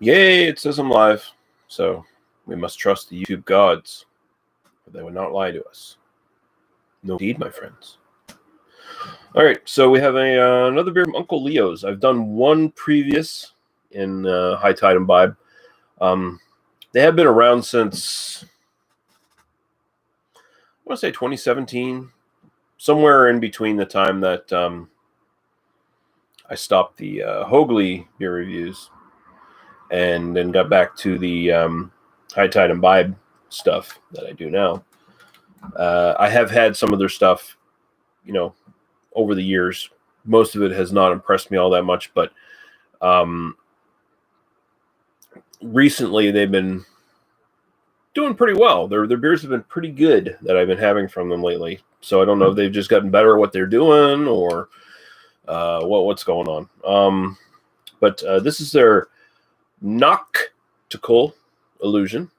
Yay, it says I'm live. So we must trust the YouTube gods, for they would not lie to us. No, indeed, my friends. All right, so we have another beer from Uncle Leo's. I've done one previous in High Tide Imbibe. They have been around since, I want to say 2017, somewhere in between the time that I stopped the Hoagley beer reviews and then got back to the High Tide Imbibe stuff that I do now. I have had some of their stuff, over the years. Most of it has not impressed me all that much, but recently they've been doing pretty well. Their beers have been pretty good that I've been having from them lately. So I don't know if they've just gotten better at what they're doing or what's going on. But this is their NACHTical illusion.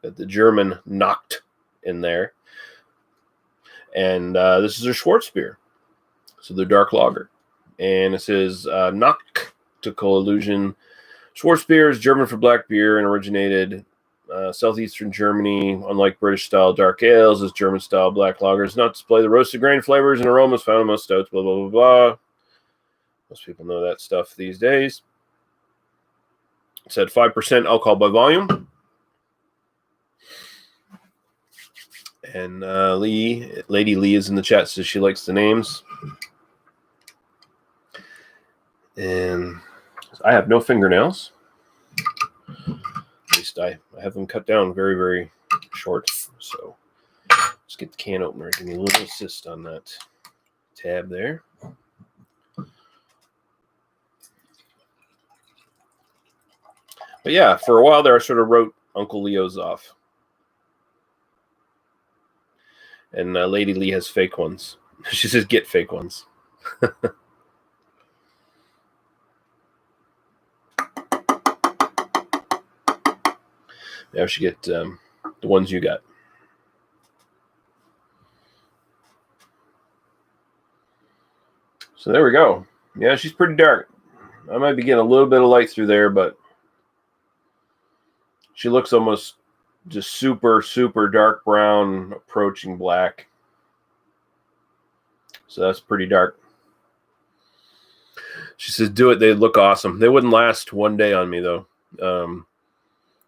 Got the German Nacht in there. And this is their Schwarzbier. So their dark lager. And it says NACHTical illusion. Schwarzbier is German for black beer and originated southeastern Germany. Unlike British-style dark ales, this German-style black lager does not display the roasted grain flavors and aromas found in most stouts, blah, blah, blah, blah. Most people know that stuff these days. It said 5% alcohol by volume. And Lady Lee is in the chat, says she likes the names. And I have no fingernails. At least I have them cut down very, very short. So let's get the can opener. Give me a little assist on that tab there. But yeah, for a while there, I sort of wrote Uncle Leo's off. And Lady Lee has fake ones. She says, get fake ones. Now we should get the ones you got. So there we go. Yeah, she's pretty dark. I might be getting a little bit of light through there, but she looks almost just super, super dark brown, approaching black. So that's pretty dark. She says, do it. They look awesome. They wouldn't last one day on me, though.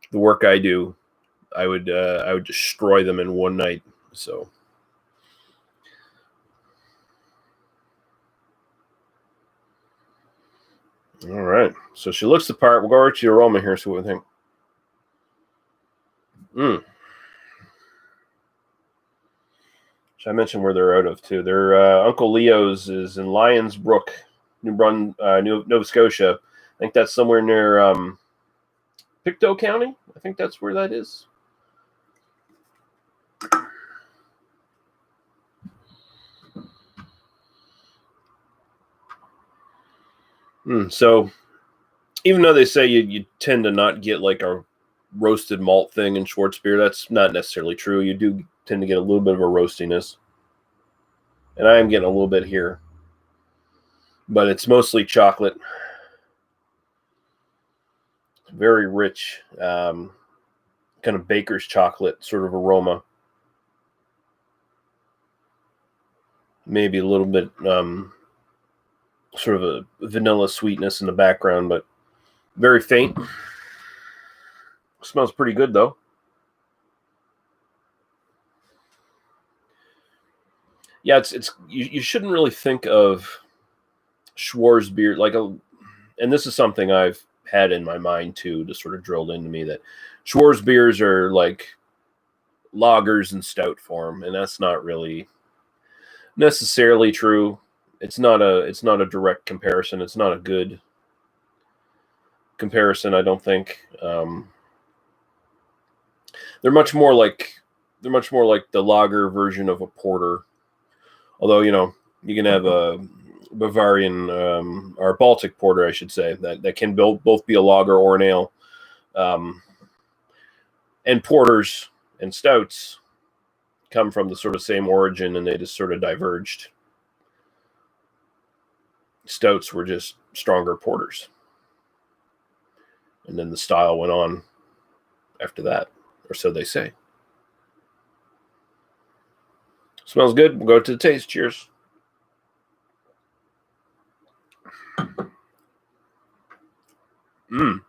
The work I do, I would destroy them in one night. So. All right. So she looks the part. We'll go over to the aroma here, see what we think. Should I mention where they're out of, too? Their Uncle Leo's is in Lions Brook, Nova Scotia. I think that's somewhere near Pictou County. I think that's where that is. So even though they say you tend to not get like a roasted malt thing in Schwarzbier, that's not necessarily true. You do tend to get a little bit of a roastiness. And I am getting a little bit here. But it's mostly chocolate. Very rich, kind of baker's chocolate sort of aroma. Maybe a little bit sort of a vanilla sweetness in the background, but very faint. Smells pretty good, though. Yeah, it's you shouldn't really think of Schwarzbier like and this is something I've had in my mind too, to sort of drilled into me, that Schwarzbiers are like lagers in stout form, and that's not really necessarily true. It's not a direct comparison. It's not a good comparison, I don't think. They're much more like the lager version of a porter. Although, you can have a Bavarian or Baltic porter, I should say, that can both be a lager or an ale. And porters and stouts come from the sort of same origin, and they just sort of diverged. Stouts were just stronger porters. And then the style went on after that, or so they say. Smells good. We'll go to the taste. Cheers. Mmm.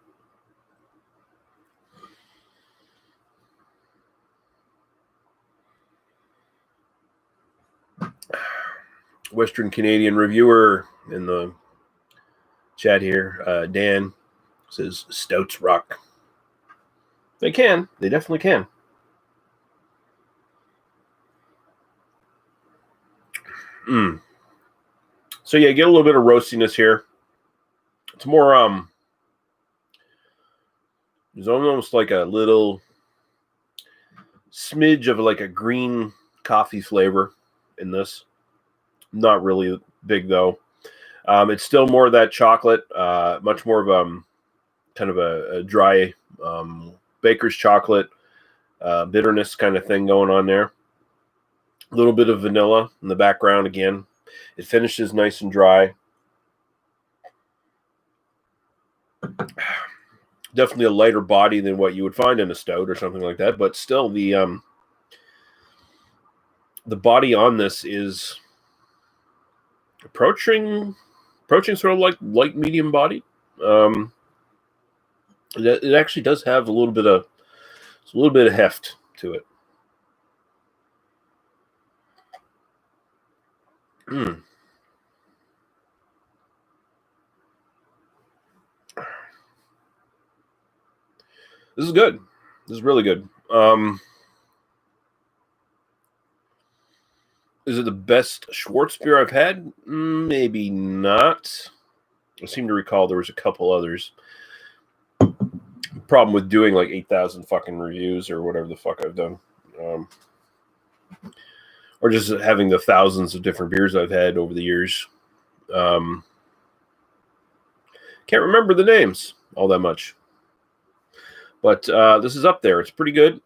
Western Canadian reviewer in the chat here, Dan, says stouts rock. They can. They definitely can. So yeah, get a little bit of roastiness here. It's more there's almost like a little smidge of like a green coffee flavor in this. Not really big though. It's still more of that chocolate, much more of kind of a dry baker's chocolate bitterness kind of thing going on there. A little bit of vanilla in the background again. It finishes nice and dry. Definitely a lighter body than what you would find in a stout or something like that, but still the body on this is approaching sort of like light medium body. It actually does have a little bit of heft to it. This is good. This is really good. Is it the best Schwarzbier I've had? Maybe not. I seem to recall there was a couple others. Problem with doing like 8,000 fucking reviews or whatever the fuck I've done. Or just having the thousands of different beers I've had over the years. Can't remember the names all that much. But this is up there. It's pretty good.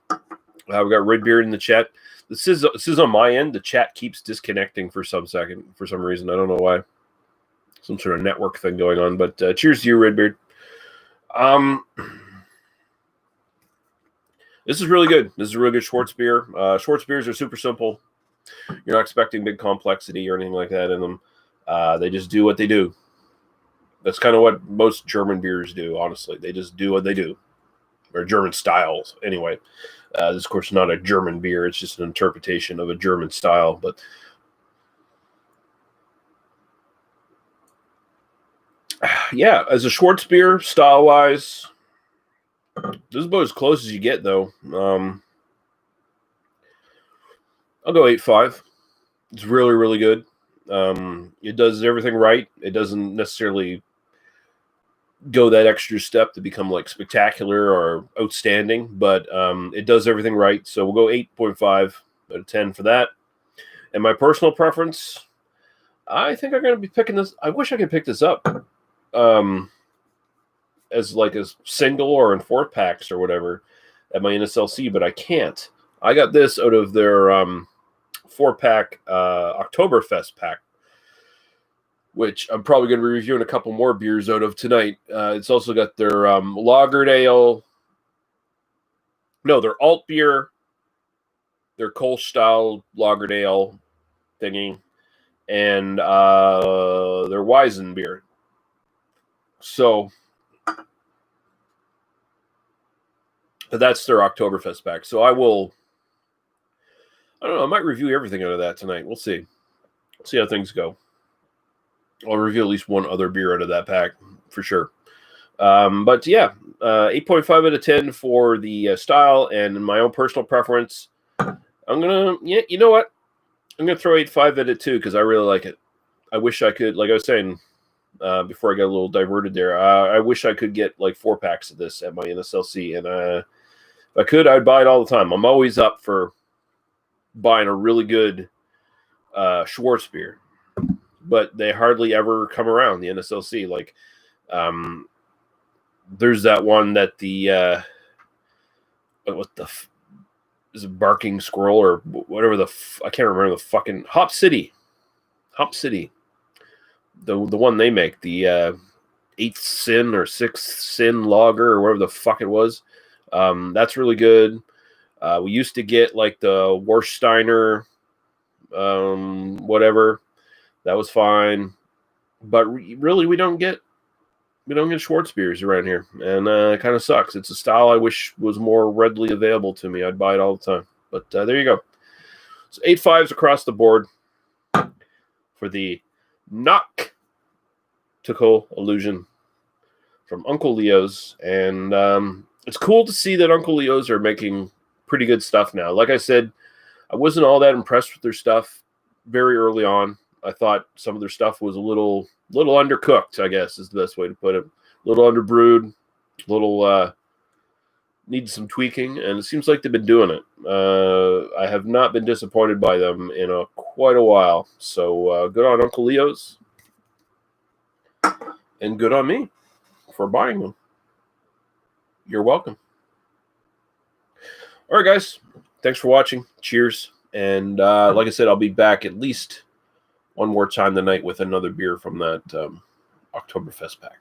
We got Red Beard in the chat. This is on my end. The chat keeps disconnecting for some reason. I don't know why. Some sort of network thing going on. But cheers to you, Redbeard. This is really good. This is a really good Schwarzbier. Schwarzbiers are super simple. You're not expecting big complexity or anything like that in them. They just do what they do. That's kind of what most German beers do, honestly. They just do what they do. Or German styles, anyway. This is, of course, not a German beer. It's just an interpretation of a German style. But yeah, as a Schwarzbier, style-wise, this is about as close as you get, though. I'll go 8.5. It's really, really good. It does everything right. It doesn't necessarily go that extra step to become like spectacular or outstanding, but it does everything right. So we'll go 8.5 out of 10 for that. And my personal preference, I think I'm going to be picking this. I wish I could pick this up as like a single or in 4-packs or whatever at my NSLC, but I can't. I got this out of their 4-pack Oktoberfest pack, which I'm probably going to be reviewing a couple more beers out of tonight. It's also got their lagered ale. No, their alt beer, their Kolsch style lagered ale thingy, and their Weizen beer. So, but that's their Oktoberfest pack. So I don't know, I might review everything out of that tonight. We'll see. See how things go. I'll review at least one other beer out of that pack for sure. But yeah, 8.5 out of 10 for the style, and in my own personal preference, you know what? I'm going to throw 8.5 at it too, because I really like it. I wish I could, like I was saying before I got a little diverted there, I wish I could get like 4-packs of this at my NSLC, and if I could, I'd buy it all the time. I'm always up for buying a really good Schwarzbier, but they hardly ever come around, the NSLC. Like, there's that one that the is it Barking Squirrel or whatever I can't remember the fucking Hop City, the one they make, the 8th Sin or 6th Sin lager or whatever the fuck it was. That's really good. We used to get like the Warsteiner, whatever. That was fine. But really, we don't get Schwarzbiers around here, and it kind of sucks. It's a style I wish was more readily available to me. I'd buy it all the time. But there you go. So 8.5s across the board for the NACHTical illusion from Uncle Leo's. And it's cool to see that Uncle Leo's are making pretty good stuff now. Like I said, I wasn't all that impressed with their stuff very early on. I thought some of their stuff was a little undercooked, I guess is the best way to put it. A little underbrewed, a little needs some tweaking, and it seems like they've been doing it. I have not been disappointed by them in quite a while. So good on Uncle Leo's, and good on me for buying them. You're welcome. All right, guys. Thanks for watching. Cheers. And like I said, I'll be back at least one more time tonight with another beer from that Oktoberfest pack.